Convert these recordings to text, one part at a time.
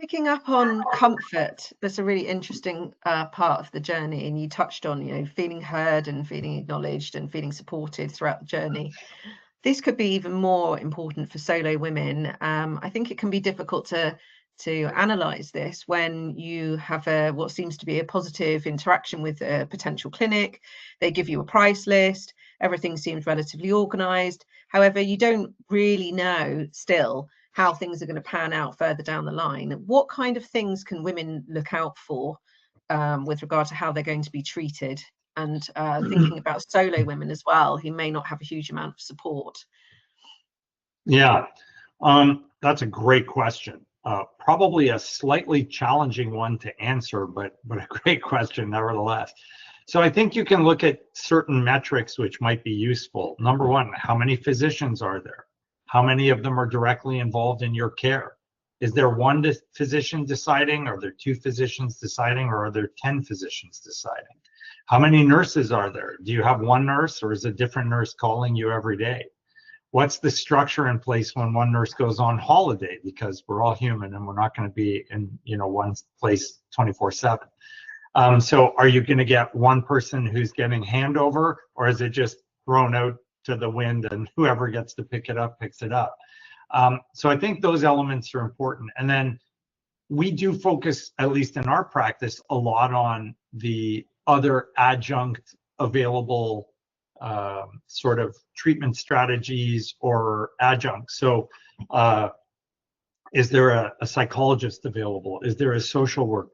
Picking up on comfort, that's a really interesting part of the journey, and you touched on, feeling heard and feeling acknowledged and feeling supported throughout the journey. This could be even more important for solo women. I think it can be difficult to analyze this when you have what seems to be a positive interaction with a potential clinic. They give you a price list, everything seems relatively organized. However, you don't really know still how things are going to pan out further down the line. What kind of things can women look out for with regard to how they're going to be treated? And thinking about solo women as well, who may not have a huge amount of support. Yeah, that's a great question. Probably a slightly challenging one to answer, but a great question nevertheless. So I think you can look at certain metrics which might be useful. Number one, how many physicians are there? How many of them are directly involved in your care? Is there one physician deciding? Are there two physicians deciding? Or are there 10 physicians deciding? How many nurses are there? Do you have one nurse, or is a different nurse calling you every day? What's the structure in place when one nurse goes on holiday? Because we're all human and we're not going to be in one place 24/7. So are you going to get one person who's getting handover, or is it just thrown out to the wind and whoever gets to pick it up picks it up? So I think those elements are important. And then we do focus, at least in our practice, a lot on the other adjunct available sort of treatment strategies or adjuncts. So is there a psychologist available? Is there a social work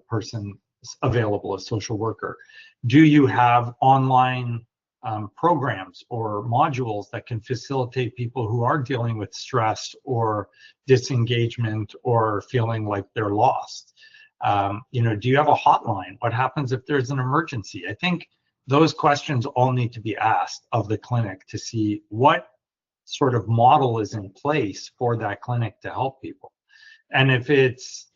person available, a social worker? Do you have online programs or modules that can facilitate people who are dealing with stress or disengagement or feeling like they're lost? Do you have a hotline? What happens if there's an emergency? I think those questions all need to be asked of the clinic to see what sort of model is in place for that clinic to help people. And if it's,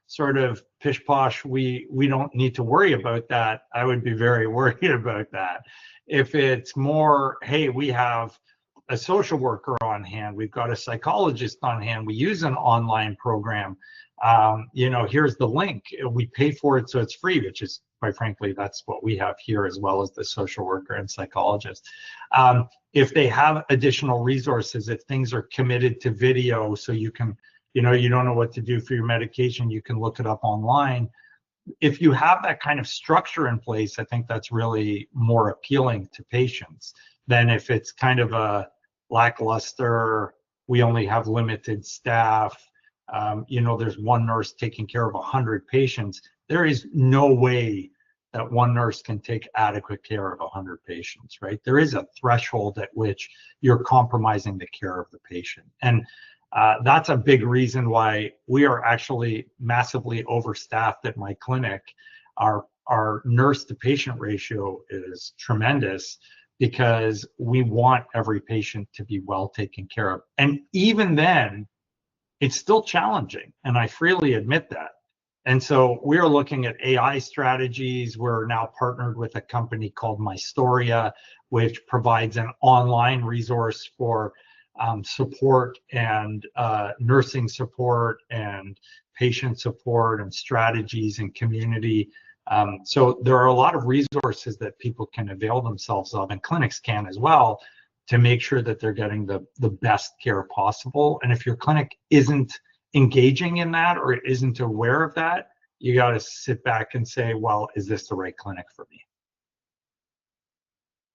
sort of pish posh, we don't need to worry about that, I would be very worried about that. If it's more, hey, we have a social worker on hand, we've got a psychologist on hand, we use an online program, here's the link, we pay for it so it's free, which is, quite frankly, that's what we have here, as well as the social worker and psychologist. If they have additional resources, if things are committed to video, so you can, you don't know what to do for your medication, you can look it up online. If you have that kind of structure in place, I think that's really more appealing to patients than if it's kind of a lackluster, we only have limited staff, there's one nurse taking care of 100 patients. There is no way that one nurse can take adequate care of 100 patients, right? There is a threshold at which you're compromising the care of the patient. And that's a big reason why we are actually massively overstaffed at my clinic. Our nurse to patient ratio is tremendous because we want every patient to be well taken care of. And even then, it's still challenging, and I freely admit that. And so we're looking at AI strategies. We're now partnered with a company called Mystoria, which provides an online resource for support and nursing support and patient support and strategies and community. So there are a lot of resources that people can avail themselves of, and clinics can as well, to make sure that they're getting the best care possible. And if your clinic isn't engaging in that or isn't aware of that, you got to sit back and say, well, is this the right clinic for me?